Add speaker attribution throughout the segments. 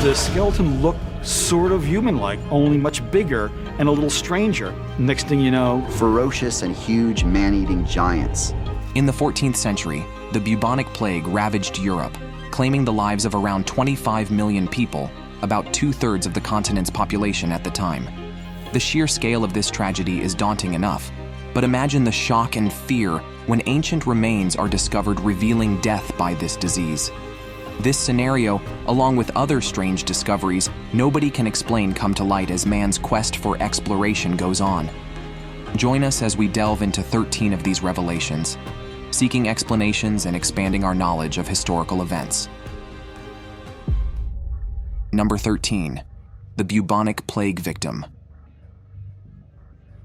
Speaker 1: the skeleton looked sort of human-like, only much bigger and a little stranger. Next thing you know,
Speaker 2: ferocious and huge man-eating giants.
Speaker 3: In the 14th century, the Bubonic Plague ravaged Europe, claiming the lives of around 25 million people, about 2/3 of the continent's population at the time. The sheer scale of this tragedy is daunting enough, but imagine the shock and fear when ancient remains are discovered revealing death by this disease. This scenario, along with other strange discoveries nobody can explain, come to light as man's quest for exploration goes on. Join us as we delve into 13 of these revelations, seeking explanations and expanding our knowledge of historical events. Number 13. The Bubonic Plague victim.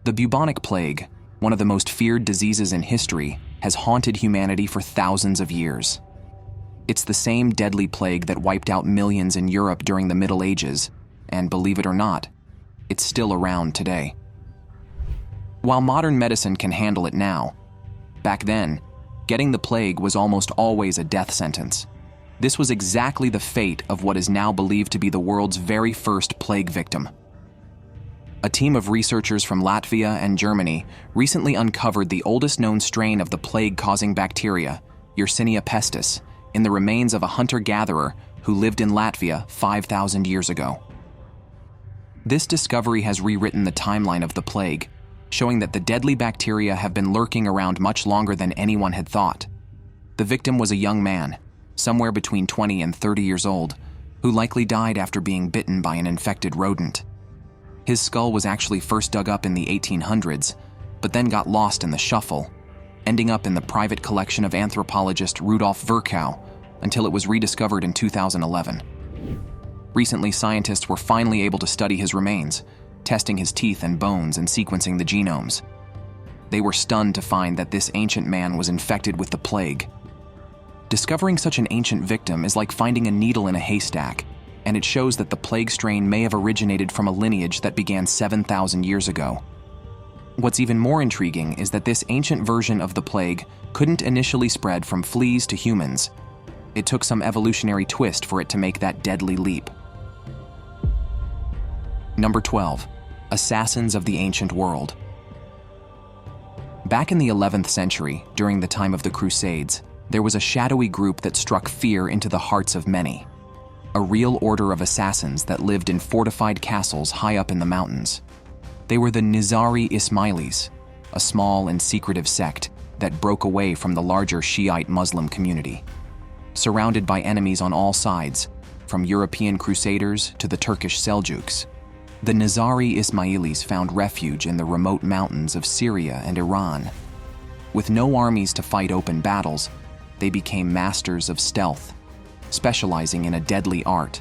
Speaker 3: The Bubonic Plague, one of the most feared diseases in history, has haunted humanity for thousands of years. It's the same deadly plague that wiped out millions in Europe during the Middle Ages, and believe it or not, it's still around today. While modern medicine can handle it now, back then, getting the plague was almost always a death sentence. This was exactly the fate of what is now believed to be the world's very first plague victim. A team of researchers from Latvia and Germany recently uncovered the oldest known strain of the plague-causing bacteria, Yersinia pestis, in the remains of a hunter-gatherer who lived in Latvia 5,000 years ago. This discovery has rewritten the timeline of the plague, showing that the deadly bacteria have been lurking around much longer than anyone had thought. The victim was a young man, somewhere between 20 and 30 years old, who likely died after being bitten by an infected rodent. His skull was actually first dug up in the 1800s, but then got lost in the shuffle, ending up in the private collection of anthropologist Rudolf Virchow until it was rediscovered in 2011. Recently, scientists were finally able to study his remains, testing his teeth and bones and sequencing the genomes. They were stunned to find that this ancient man was infected with the plague. Discovering such an ancient victim is like finding a needle in a haystack, and it shows that the plague strain may have originated from a lineage that began 7,000 years ago. What's even more intriguing is that this ancient version of the plague couldn't initially spread from fleas to humans. It took some evolutionary twist for it to make that deadly leap. Number 12. Assassins of the Ancient World. Back in the 11th century, during the time of the Crusades, there was a shadowy group that struck fear into the hearts of many. A real order of assassins that lived in fortified castles high up in the mountains. They were the Nizari Ismailis, a small and secretive sect that broke away from the larger Shiite Muslim community. Surrounded by enemies on all sides, from European crusaders to the Turkish Seljuks, the Nizari Ismailis found refuge in the remote mountains of Syria and Iran. With no armies to fight open battles, they became masters of stealth, specializing in a deadly art,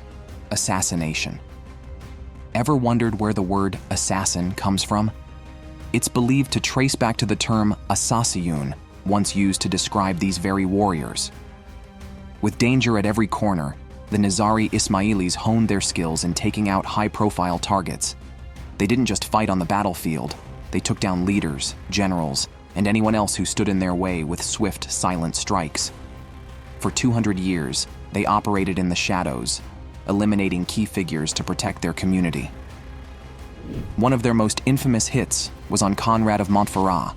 Speaker 3: assassination. Ever wondered where the word assassin comes from? It's believed to trace back to the term assassiyun, once used to describe these very warriors. With danger at every corner, the Nizari Ismailis honed their skills in taking out high-profile targets. They didn't just fight on the battlefield, they took down leaders, generals, and anyone else who stood in their way with swift, silent strikes. For 200 years, they operated in the shadows, eliminating key figures to protect their community. One of their most infamous hits was on Conrad of Montferrat,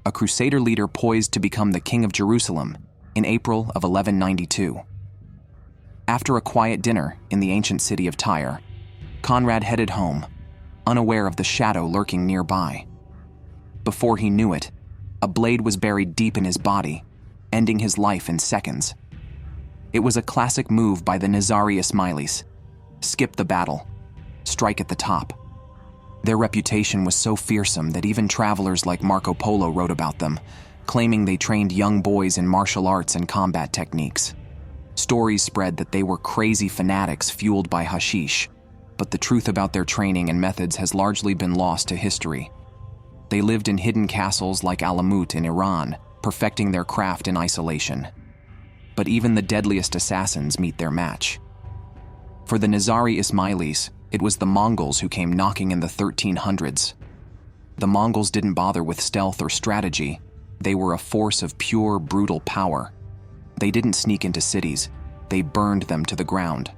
Speaker 3: a crusader leader poised to become the King of Jerusalem in April of 1192. After a quiet dinner in the ancient city of Tyre, Conrad headed home, unaware of the shadow lurking nearby. Before he knew it, a blade was buried deep in his body, ending his life in seconds. It was a classic move by the Nizari Ismailis. Skip the battle, strike at the top. Their reputation was so fearsome that even travelers like Marco Polo wrote about them, claiming they trained young boys in martial arts and combat techniques. Stories spread that they were crazy fanatics fueled by hashish, but the truth about their training and methods has largely been lost to history. They lived in hidden castles like Alamut in Iran, perfecting their craft in isolation. But even the deadliest assassins meet their match. For the Nizari Ismailis, it was the Mongols who came knocking in the 1300s. The Mongols didn't bother with stealth or strategy. They were a force of pure, brutal power. They didn't sneak into cities, they burned them to the ground.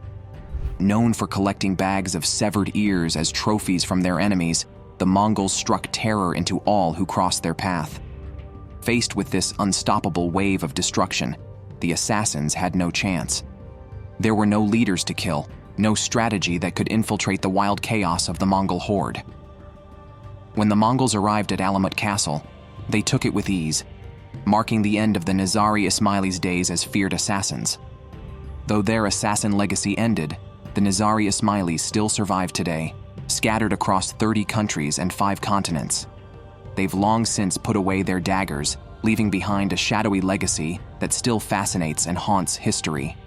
Speaker 3: Known for collecting bags of severed ears as trophies from their enemies, the Mongols struck terror into all who crossed their path. Faced with this unstoppable wave of destruction, the assassins had no chance. There were no leaders to kill, no strategy that could infiltrate the wild chaos of the Mongol horde. When the Mongols arrived at Alamut Castle, they took it with ease, marking the end of the Nizari Ismaili's days as feared assassins. Though their assassin legacy ended, the Nizari Ismailis still survive today, scattered across 30 countries and 5 continents. They've long since put away their daggers, leaving behind a shadowy legacy that still fascinates and haunts history.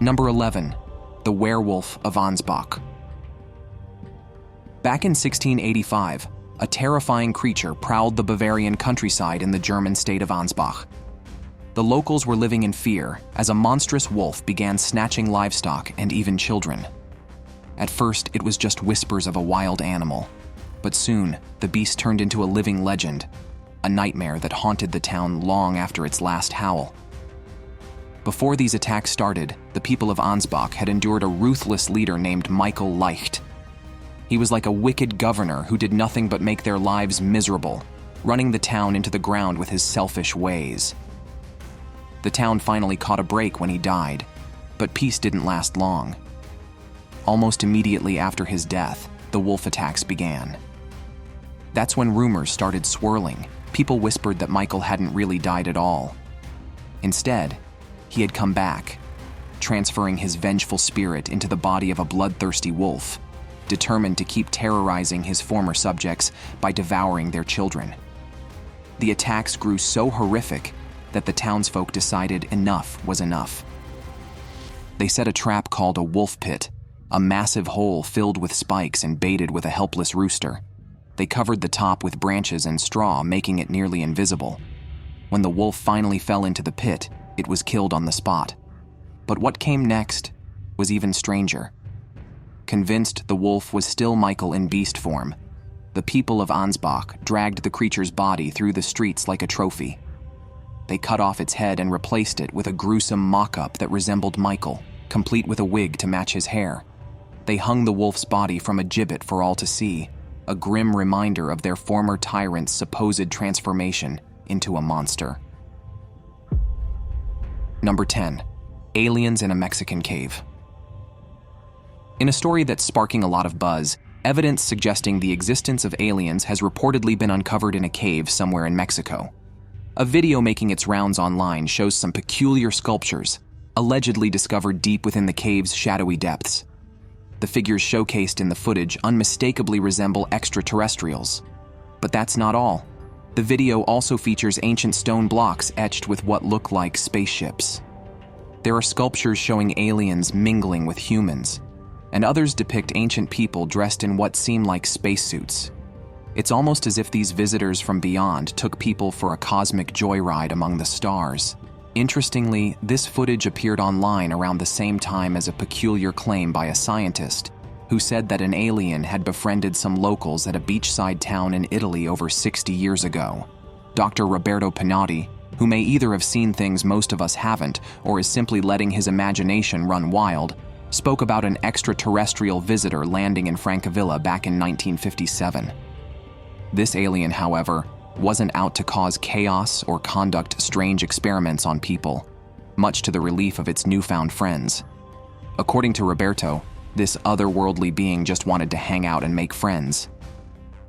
Speaker 3: Number 11. The Werewolf of Ansbach. Back in 1685, a terrifying creature prowled the Bavarian countryside in the German state of Ansbach. The locals were living in fear as a monstrous wolf began snatching livestock and even children. At first, it was just whispers of a wild animal, but soon the beast turned into a living legend, a nightmare that haunted the town long after its last howl. Before these attacks started, the people of Ansbach had endured a ruthless leader named Michael Leicht. He was like a wicked governor who did nothing but make their lives miserable, running the town into the ground with his selfish ways. The town finally caught a break when he died, but peace didn't last long. Almost immediately after his death, the wolf attacks began. That's when rumors started swirling. People whispered that Michael hadn't really died at all. Instead, he had come back, transferring his vengeful spirit into the body of a bloodthirsty wolf, determined to keep terrorizing his former subjects by devouring their children. The attacks grew so horrific that the townsfolk decided enough was enough. They set a trap called a wolf pit, a massive hole filled with spikes and baited with a helpless rooster. They covered the top with branches and straw, making it nearly invisible. When the wolf finally fell into the pit, it was killed on the spot. But what came next was even stranger. Convinced the wolf was still Michael in beast form, the people of Ansbach dragged the creature's body through the streets like a trophy. They cut off its head and replaced it with a gruesome mock-up that resembled Michael, complete with a wig to match his hair. They hung the wolf's body from a gibbet for all to see, a grim reminder of their former tyrant's supposed transformation into a monster. Number 10. Aliens in a Mexican cave. In a story that's sparking a lot of buzz, evidence suggesting the existence of aliens has reportedly been uncovered in a cave somewhere in Mexico. A video making its rounds online shows some peculiar sculptures, allegedly discovered deep within the cave's shadowy depths. The figures showcased in the footage unmistakably resemble extraterrestrials. But that's not all. The video also features ancient stone blocks etched with what look like spaceships. There are sculptures showing aliens mingling with humans, and others depict ancient people dressed in what seem like spacesuits. It's almost as if these visitors from beyond took people for a cosmic joyride among the stars. Interestingly, this footage appeared online around the same time as a peculiar claim by a scientist who said that an alien had befriended some locals at a beachside town in Italy over 60 years ago. Dr. Roberto Pinotti, who may either have seen things most of us haven't or is simply letting his imagination run wild, spoke about an extraterrestrial visitor landing in Francavilla back in 1957. This alien, however, wasn't out to cause chaos or conduct strange experiments on people, much to the relief of its newfound friends. According to Roberto, this otherworldly being just wanted to hang out and make friends.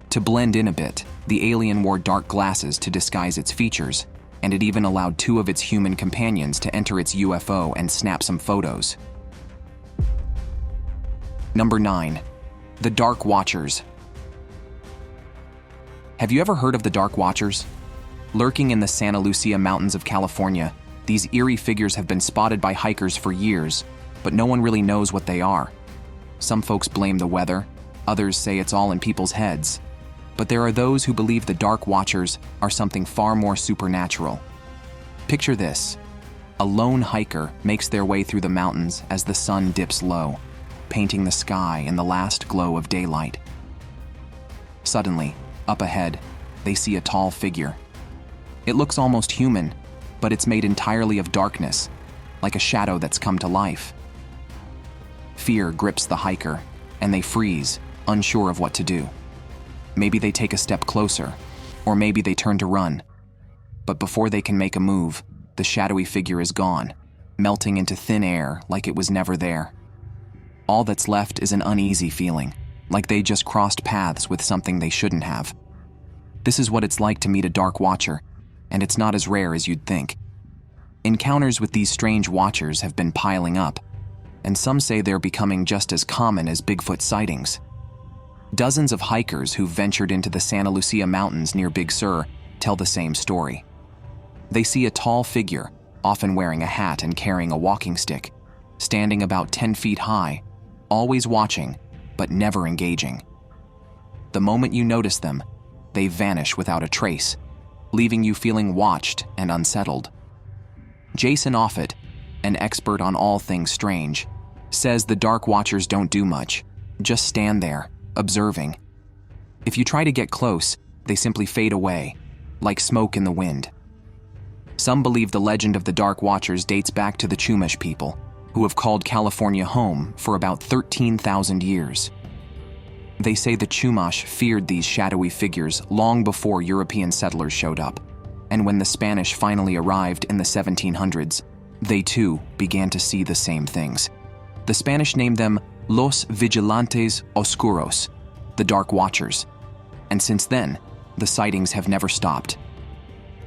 Speaker 3: To blend in a bit, the alien wore dark glasses to disguise its features, and it even allowed 2 of its human companions to enter its UFO and snap some photos. Number 9. The Dark Watchers. Have you ever heard of the Dark Watchers? Lurking in the Santa Lucia Mountains of California, these eerie figures have been spotted by hikers for years, but no one really knows what they are. Some folks blame the weather, others say it's all in people's heads. But there are those who believe the Dark Watchers are something far more supernatural. Picture this. A lone hiker makes their way through the mountains as the sun dips low, painting the sky in the last glow of daylight. Suddenly, up ahead, they see a tall figure. It looks almost human, but it's made entirely of darkness, like a shadow that's come to life. Fear grips the hiker, and they freeze, unsure of what to do. Maybe they take a step closer, or maybe they turn to run. But before they can make a move, the shadowy figure is gone, melting into thin air like it was never there. All that's left is an uneasy feeling, like they just crossed paths with something they shouldn't have. This is what it's like to meet a dark watcher, and it's not as rare as you'd think. Encounters with these strange watchers have been piling up, and some say they're becoming just as common as Bigfoot sightings. Dozens of hikers who've ventured into the Santa Lucia Mountains near Big Sur tell the same story. They see a tall figure, often wearing a hat and carrying a walking stick, standing about 10 feet high, always watching, but never engaging. The moment you notice them, they vanish without a trace, leaving you feeling watched and unsettled. Jason Offit, an expert on all things strange, says the dark watchers don't do much, just stand there, observing. If you try to get close, they simply fade away, like smoke in the wind. Some believe the legend of the Dark Watchers dates back to the Chumash people, who have called California home for about 13,000 years. They say the Chumash feared these shadowy figures long before European settlers showed up, and when the Spanish finally arrived in the 1700s, they too began to see the same things. The Spanish named them Los Vigilantes Oscuros, the Dark Watchers, and since then, the sightings have never stopped.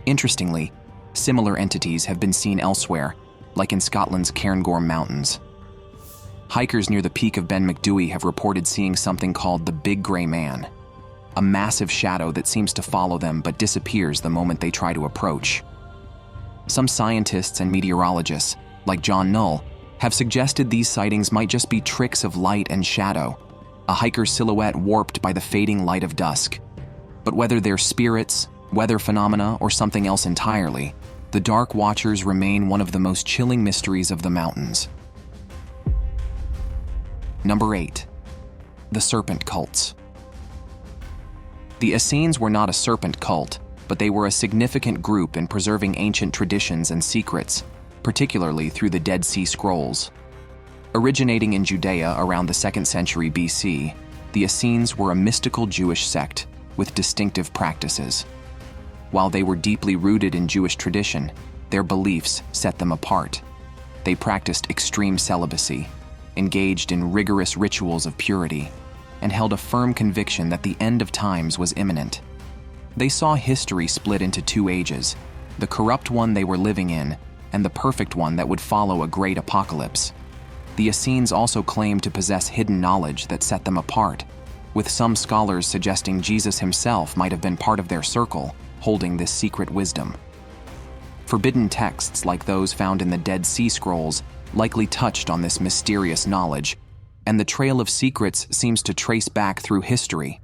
Speaker 3: Interestingly, similar entities have been seen elsewhere, like in Scotland's Cairngorm Mountains. Hikers near the peak of Ben Macdui have reported seeing something called the Big Gray Man, a massive shadow that seems to follow them but disappears the moment they try to approach. Some scientists and meteorologists, like John Null, have suggested these sightings might just be tricks of light and shadow, a hiker's silhouette warped by the fading light of dusk. But whether they're spirits, weather phenomena, or something else entirely, the Dark Watchers remain one of the most chilling mysteries of the mountains. Number 8. The Serpent Cults. The Essenes were not a serpent cult, but they were a significant group in preserving ancient traditions and secrets, particularly through the Dead Sea Scrolls. Originating in Judea around the 2nd century BC, the Essenes were a mystical Jewish sect with distinctive practices. While they were deeply rooted in Jewish tradition, their beliefs set them apart. They practiced extreme celibacy, engaged in rigorous rituals of purity, and held a firm conviction that the end of times was imminent. They saw history split into two ages, the corrupt one they were living in, and the perfect one that would follow a great apocalypse. The Essenes also claimed to possess hidden knowledge that set them apart, with some scholars suggesting Jesus himself might have been part of their circle, holding this secret wisdom. Forbidden texts like those found in the Dead Sea Scrolls likely touched on this mysterious knowledge, and the trail of secrets seems to trace back through history.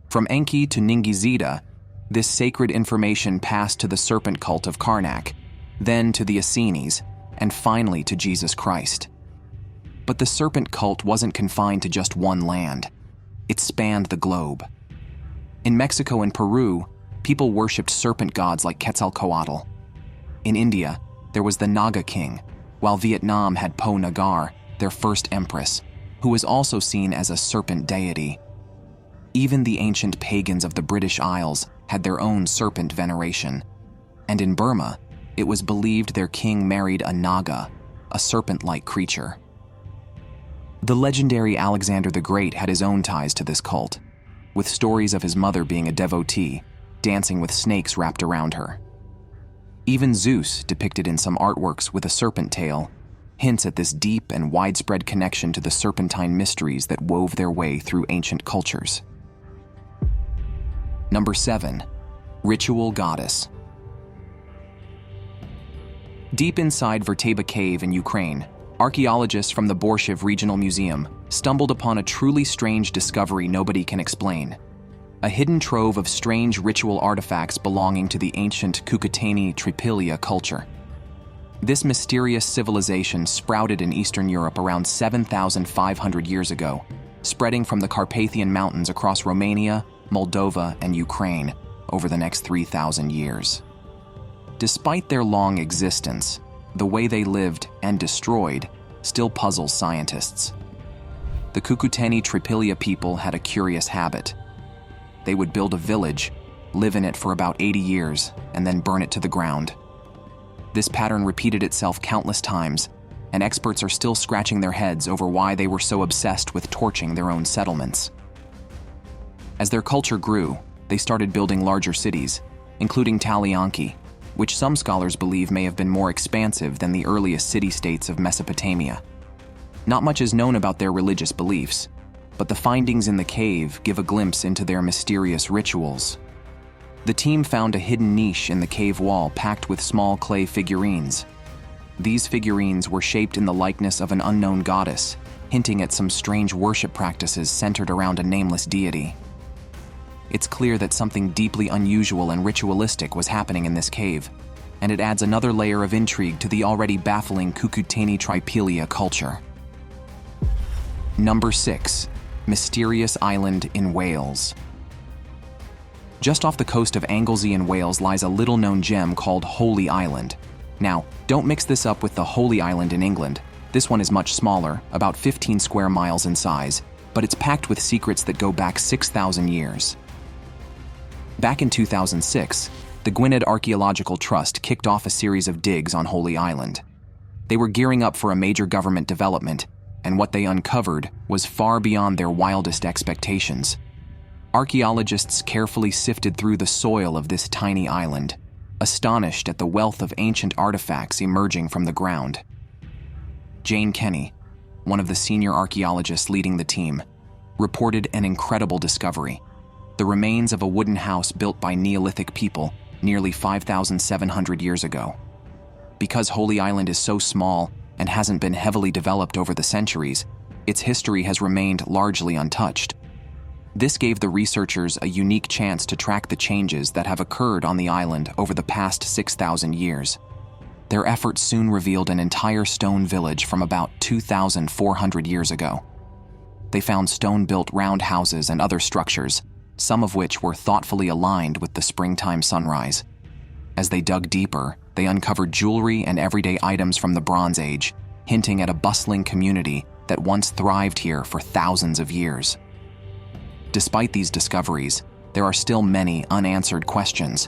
Speaker 3: From Enki to Ningizida, this sacred information passed to the Serpent Cult of Karnak, then to the Essenes, and finally to Jesus Christ. But the Serpent Cult wasn't confined to just one land. It spanned the globe. In Mexico and Peru, people worshipped serpent gods like Quetzalcoatl. In India, there was the Naga King, while Vietnam had Po Nagar, their first empress, who was also seen as a serpent deity. Even the ancient pagans of the British Isles had their own serpent veneration. And in Burma, it was believed their king married a Naga, a serpent-like creature. The legendary Alexander the Great had his own ties to this cult, with stories of his mother being a devotee, dancing with snakes wrapped around her. Even Zeus, depicted in some artworks with a serpent tail, hints at this deep and widespread connection to the serpentine mysteries that wove their way through ancient cultures. Number 7. Ritual Goddess. Deep inside Verteba Cave in Ukraine, archaeologists from the Borshiv Regional Museum stumbled upon a truly strange discovery nobody can explain. A hidden trove of strange ritual artifacts belonging to the ancient Cucuteni Tripilia culture. This mysterious civilization sprouted in Eastern Europe around 7,500 years ago, spreading from the Carpathian Mountains across Romania, Moldova, and Ukraine over the next 3,000 years. Despite their long existence, the way they lived and destroyed still puzzles scientists. the Cucuteni Tripilia people had a curious habit. They would build a village, live in it for about 80 years, and then burn it to the ground. This pattern repeated itself countless times, and experts are still scratching their heads over why they were so obsessed with torching their own settlements. As their culture grew, they started building larger cities, including Talyanki, which some scholars believe may have been more expansive than the earliest city-states of Mesopotamia. Not much is known about their religious beliefs, but the findings in the cave give a glimpse into their mysterious rituals. The team found a hidden niche in the cave wall packed with small clay figurines. These figurines were shaped in the likeness of an unknown goddess, hinting at some strange worship practices centered around a nameless deity. It's clear that something deeply unusual and ritualistic was happening in this cave, and it adds another layer of intrigue to the already baffling Cucuteni Tripelia culture. Number 6. Mysterious Island in Wales. Just off the coast of Anglesey in Wales lies a little-known gem called Holy Island. Now, don't mix this up with the Holy Island in England. This one is much smaller, about 15 square miles in size, but it's packed with secrets that go back 6,000 years. Back in 2006, the Gwynedd Archaeological Trust kicked off a series of digs on Holy Island. They were gearing up for a major government development, and what they uncovered was far beyond their wildest expectations. Archaeologists carefully sifted through the soil of this tiny island, astonished at the wealth of ancient artifacts emerging from the ground. Jane Kenny, one of the senior archaeologists leading the team, reported an incredible discovery: the remains of a wooden house built by Neolithic people nearly 5,700 years ago. Because Holy Island is so small and hasn't been heavily developed over the centuries, its history has remained largely untouched. This gave the researchers a unique chance to track the changes that have occurred on the island over the past 6,000 years. Their efforts soon revealed an entire stone village from about 2,400 years ago. They found stone-built round houses and other structures, some of which were thoughtfully aligned with the springtime sunrise. As they dug deeper, they uncovered jewelry and everyday items from the Bronze Age, hinting at a bustling community that once thrived here for thousands of years. Despite these discoveries, there are still many unanswered questions.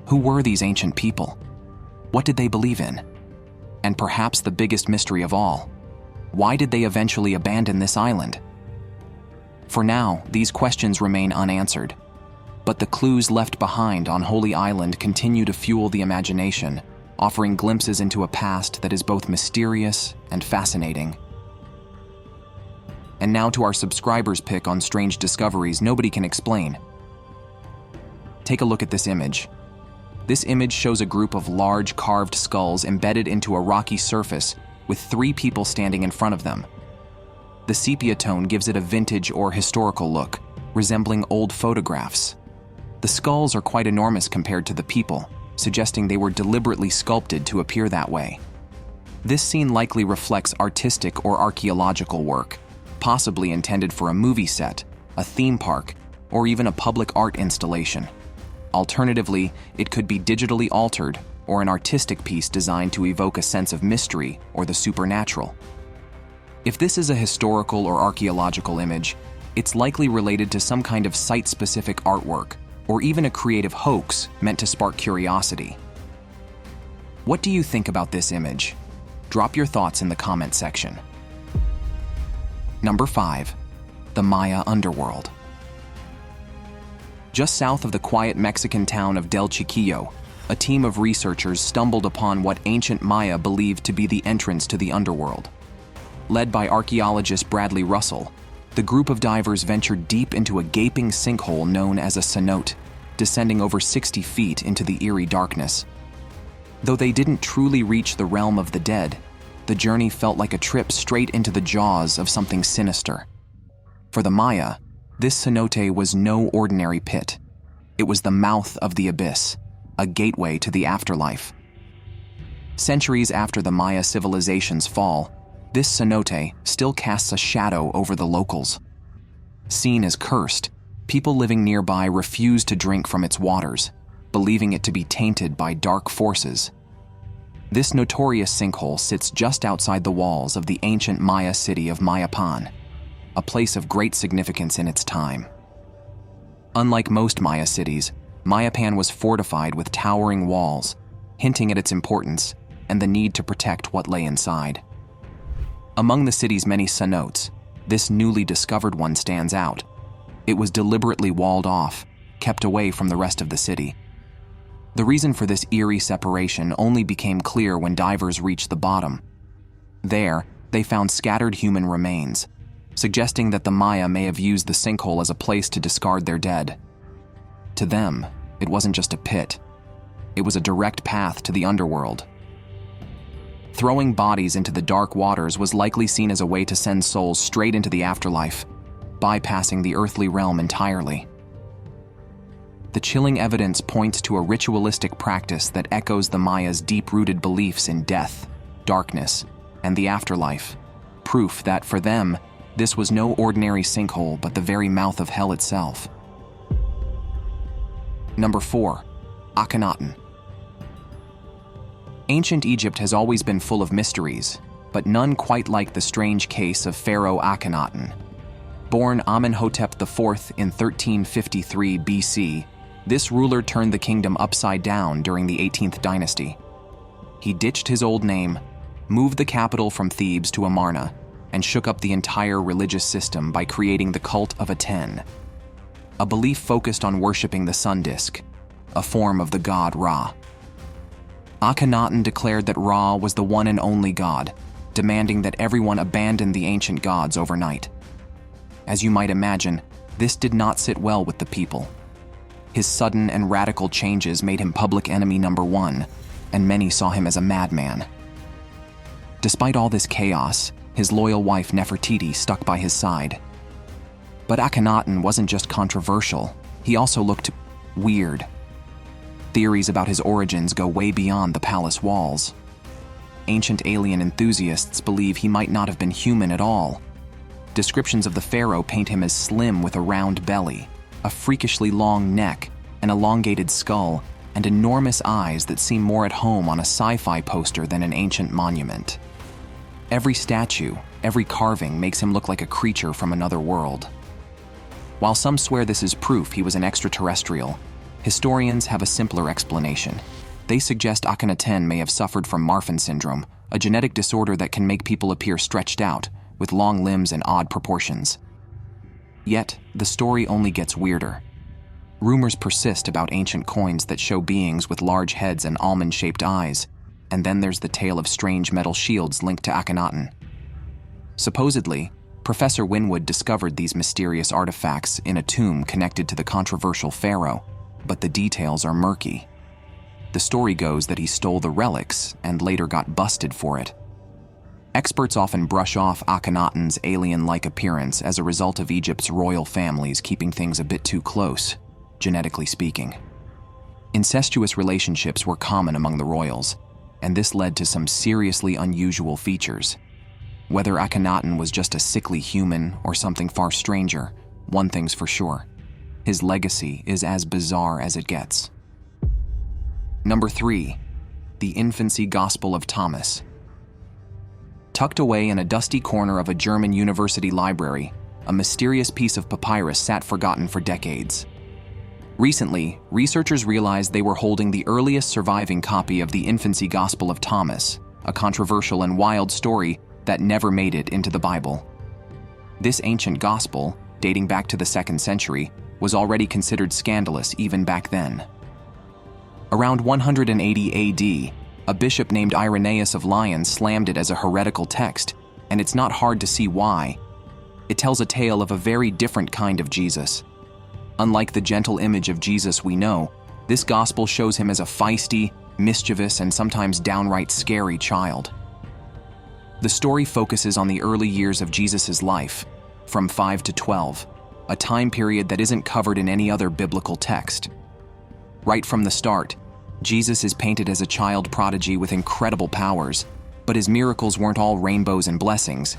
Speaker 3: Who were these ancient people? What did they believe in? And perhaps the biggest mystery of all, why did they eventually abandon this island? For now, these questions remain unanswered, but the clues left behind on Holy Island continue to fuel the imagination, offering glimpses into a past that is both mysterious and fascinating. And now to our subscribers' pick on strange discoveries nobody can explain. Take a look at this image. This image shows a group of large carved skulls embedded into a rocky surface with 3 people standing in front of them. The sepia tone gives it a vintage or historical look, resembling old photographs. The skulls are quite enormous compared to the people, suggesting they were deliberately sculpted to appear that way. This scene likely reflects artistic or archaeological work, possibly intended for a movie set, a theme park, or even a public art installation. Alternatively, it could be digitally altered or an artistic piece designed to evoke a sense of mystery or the supernatural. If this is a historical or archaeological image, it's likely related to some kind of site-specific artwork or even a creative hoax meant to spark curiosity. What do you think about this image? Drop your thoughts in the comment section. Number 5. The Maya Underworld. Just south of the quiet Mexican town of Del Chiquillo, a team of researchers stumbled upon what ancient Maya believed to be the entrance to the underworld. Led by archaeologist Bradley Russell, the group of divers ventured deep into a gaping sinkhole known as a cenote, descending over 60 feet into the eerie darkness. Though they didn't truly reach the realm of the dead, the journey felt like a trip straight into the jaws of something sinister. For the Maya, this cenote was no ordinary pit. It was the mouth of the abyss, a gateway to the afterlife. Centuries after the Maya civilization's fall, this cenote still casts a shadow over the locals. Seen as cursed, people living nearby refuse to drink from its waters, believing it to be tainted by dark forces. This notorious sinkhole sits just outside the walls of the ancient Maya city of Mayapan. a place of great significance in its time. Unlike most Maya cities, Mayapan was fortified with towering walls, hinting at its importance and the need to protect what lay inside. Among the city's many cenotes, this newly discovered one stands out. It was deliberately walled off, kept away from the rest of the city. The reason for this eerie separation only became clear when divers reached the bottom. There, they found scattered human remains, suggesting that the Maya may have used the sinkhole as a place to discard their dead. To them, it wasn't just a pit. It was a direct path to the underworld. Throwing bodies into the dark waters was likely seen as a way to send souls straight into the afterlife, bypassing the earthly realm entirely. The chilling evidence points to a ritualistic practice that echoes the Maya's deep-rooted beliefs in death, darkness, and the afterlife, proof that, for them, this was no ordinary sinkhole but the very mouth of hell itself. Number 4. Akhenaten. Ancient Egypt has always been full of mysteries, but none quite like the strange case of Pharaoh Akhenaten. Born Amenhotep IV in 1353 BC, this ruler turned the kingdom upside down during the 18th dynasty. He ditched his old name, moved the capital from Thebes to Amarna, and shook up the entire religious system by creating the cult of Aatan, a belief focused on worshipping the sun disk, a form of the god Ra. Akhenaten declared that Ra was the one and only god, demanding that everyone abandon the ancient gods overnight. As you might imagine, this did not sit well with the people. His sudden and radical changes made him public enemy number 1, and many saw him as a madman. Despite all this chaos, his loyal wife Nefertiti stuck by his side. But Akhenaten wasn't just controversial, he also looked weird. Theories about his origins go way beyond the palace walls. Ancient alien enthusiasts believe he might not have been human at all. Descriptions of the pharaoh paint him as slim with a round belly, a freakishly long neck, an elongated skull, and enormous eyes that seem more at home on a sci-fi poster than an ancient monument. Every statue, every carving makes him look like a creature from another world. While some swear this is proof he was an extraterrestrial, historians have a simpler explanation. They suggest Akhenaten may have suffered from Marfan syndrome, a genetic disorder that can make people appear stretched out, with long limbs and odd proportions. Yet, the story only gets weirder. Rumors persist about ancient coins that show beings with large heads and almond-shaped eyes, and then there's the tale of strange metal shields linked to Akhenaten. Supposedly, Professor Winwood discovered these mysterious artifacts in a tomb connected to the controversial pharaoh, but the details are murky. The story goes that he stole the relics and later got busted for it. Experts often brush off Akhenaten's alien-like appearance as a result of Egypt's royal families keeping things a bit too close, genetically speaking. Incestuous relationships were common among the royals, and this led to some seriously unusual features. Whether Akhenaten was just a sickly human or something far stranger, one thing's for sure: his legacy is as bizarre as it gets. Number 3. The Infancy Gospel of Thomas. Tucked away in a dusty corner of a German university library, a mysterious piece of papyrus sat forgotten for decades. Recently, researchers realized they were holding the earliest surviving copy of the Infancy Gospel of Thomas, a controversial and wild story that never made it into the Bible. This ancient gospel, dating back to the 2nd century, was already considered scandalous even back then. Around 180 AD, a bishop named Irenaeus of Lyons slammed it as a heretical text, and it's not hard to see why. It tells a tale of a very different kind of Jesus. Unlike the gentle image of Jesus we know, this gospel shows him as a feisty, mischievous, and sometimes downright scary child. The story focuses on the early years of Jesus' life, from 5 to 12, a time period that isn't covered in any other biblical text. Right from the start, Jesus is painted as a child prodigy with incredible powers, but his miracles weren't all rainbows and blessings.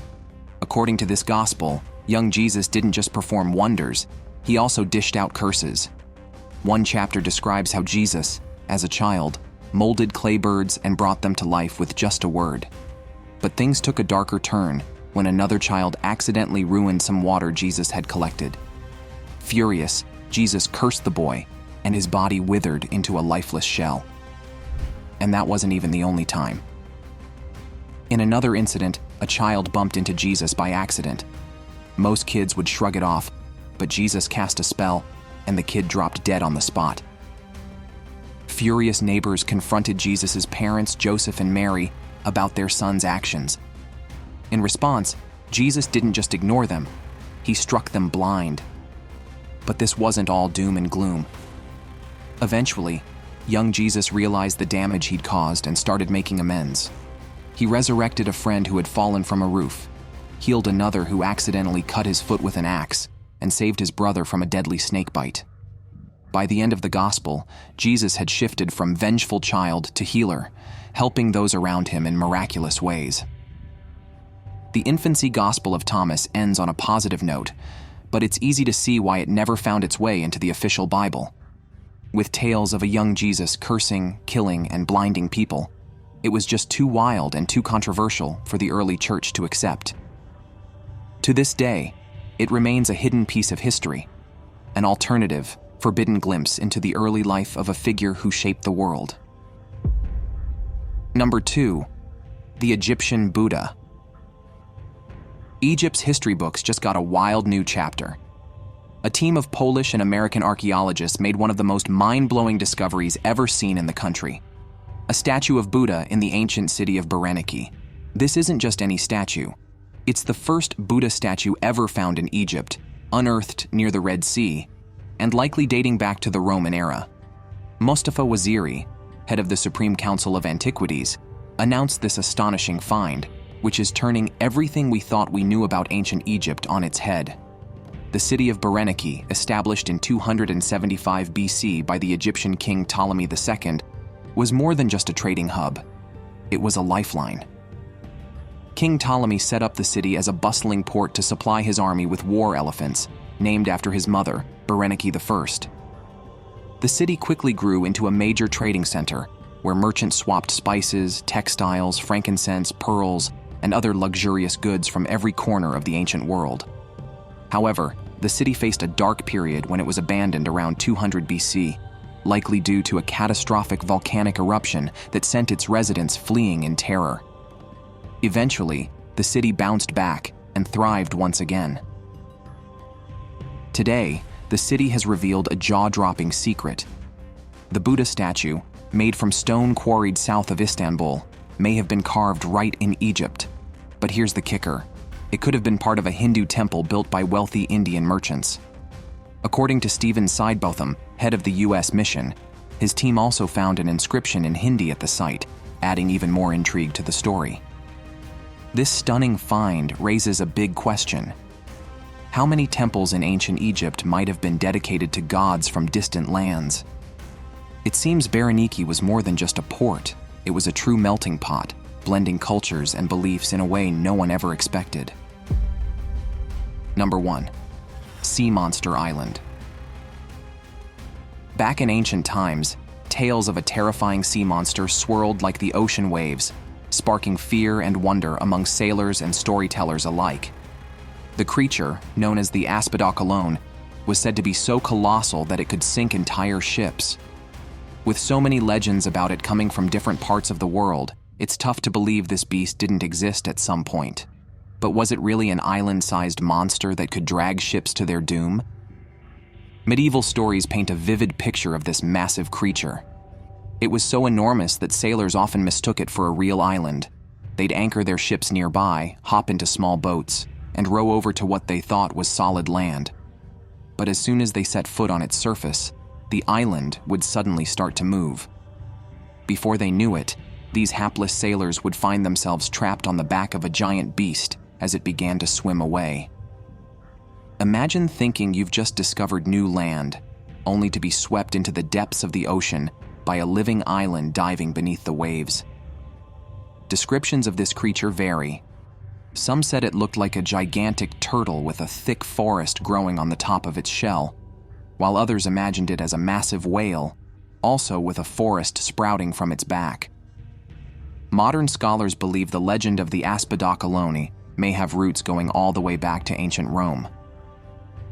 Speaker 3: According to this gospel, young Jesus didn't just perform wonders, he also dished out curses. One chapter describes how Jesus, as a child, molded clay birds and brought them to life with just a word. But things took a darker turn when another child accidentally ruined some water Jesus had collected. Furious, Jesus cursed the boy, and his body withered into a lifeless shell. And that wasn't even the only time. In another incident, a child bumped into Jesus by accident. Most kids would shrug it off, but Jesus cast a spell, and the kid dropped dead on the spot. Furious neighbors confronted Jesus' parents, Joseph and Mary, about their son's actions. In response, Jesus didn't just ignore them, he struck them blind. But this wasn't all doom and gloom. Eventually, young Jesus realized the damage he'd caused and started making amends. He resurrected a friend who had fallen from a roof, healed another who accidentally cut his foot with an axe, and saved his brother from a deadly snake bite. By the end of the gospel, Jesus had shifted from vengeful child to healer, helping those around him in miraculous ways. The infancy gospel of Thomas ends on a positive note, but it's easy to see why it never found its way into the official Bible. With tales of a young Jesus cursing, killing, and blinding people, it was just too wild and too controversial for the early church to accept. To this day, it remains a hidden piece of history, an alternative, forbidden glimpse into the early life of a figure who shaped the world. Number 2, the Egyptian Buddha. Egypt's history books just got a wild new chapter. A team of Polish and American archaeologists made one of the most mind-blowing discoveries ever seen in the country: a statue of Buddha in the ancient city of Berenike. This isn't just any statue. It's the first Buddha statue ever found in Egypt, unearthed near the Red Sea, and likely dating back to the Roman era. Mustafa Waziri, head of the Supreme Council of Antiquities, announced this astonishing find, which is turning everything we thought we knew about ancient Egypt on its head. The city of Berenike, established in 275 BC by the Egyptian king Ptolemy II, was more than just a trading hub. It was a lifeline. King Ptolemy set up the city as a bustling port to supply his army with war elephants, named after his mother, Berenike I. The city quickly grew into a major trading center, where merchants swapped spices, textiles, frankincense, pearls, and other luxurious goods from every corner of the ancient world. However, the city faced a dark period when it was abandoned around 200 BC, likely due to a catastrophic volcanic eruption that sent its residents fleeing in terror. Eventually, the city bounced back and thrived once again. Today, the city has revealed a jaw-dropping secret. The Buddha statue, made from stone quarried south of Istanbul, may have been carved right in Egypt. But here's the kicker: it could have been part of a Hindu temple built by wealthy Indian merchants. According to Stephen Sidebotham, head of the U.S. mission, his team also found an inscription in Hindi at the site, adding even more intrigue to the story. This stunning find raises a big question. How many temples in ancient Egypt might have been dedicated to gods from distant lands? It seems Berenike was more than just a port. It was a true melting pot, blending cultures and beliefs in a way no one ever expected. Number 1. Sea Monster Island. Back in ancient times, tales of a terrifying sea monster swirled like the ocean waves, sparking fear and wonder among sailors and storytellers alike. The creature, known as the Aspidocalone, was said to be so colossal that it could sink entire ships. With so many legends about it coming from different parts of the world, it's tough to believe this beast didn't exist at some point. But was it really an island-sized monster that could drag ships to their doom? Medieval stories paint a vivid picture of this massive creature. It was so enormous that sailors often mistook it for a real island. They'd anchor their ships nearby, hop into small boats, and row over to what they thought was solid land. But as soon as they set foot on its surface, the island would suddenly start to move. Before they knew it, these hapless sailors would find themselves trapped on the back of a giant beast as it began to swim away. Imagine thinking you've just discovered new land, only to be swept into the depths of the ocean by a living island diving beneath the waves. Descriptions of this creature vary. Some said it looked like a gigantic turtle with a thick forest growing on the top of its shell, while others imagined it as a massive whale, also with a forest sprouting from its back. Modern scholars believe the legend of the Aspidocalone may have roots going all the way back to ancient Rome.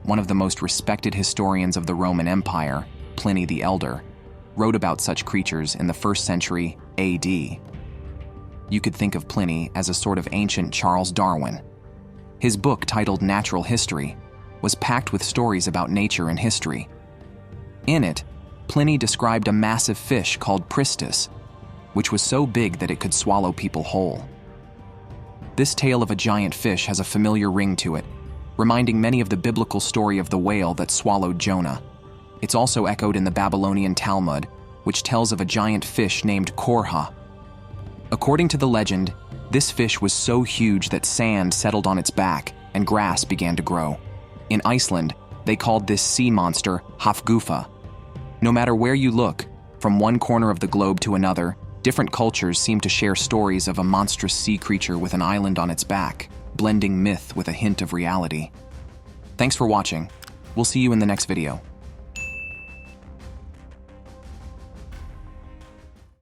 Speaker 3: One of the most respected historians of the Roman Empire, Pliny the Elder, wrote about such creatures in the 1st century AD. You could think of Pliny as a sort of ancient Charles Darwin. His book, titled Natural History, was packed with stories about nature and history. In it, Pliny described a massive fish called Pristis, which was so big that it could swallow people whole. This tale of a giant fish has a familiar ring to it, reminding many of the biblical story of the whale that swallowed Jonah. It's also echoed in the Babylonian Talmud, which tells of a giant fish named Korha. According to the legend, this fish was so huge that sand settled on its back and grass began to grow. In Iceland, they called this sea monster Hafgufa. No matter where you look, from one corner of the globe to another, different cultures seem to share stories of a monstrous sea creature with an island on its back, blending myth with a hint of reality. Thanks for watching. We'll see you in the next video.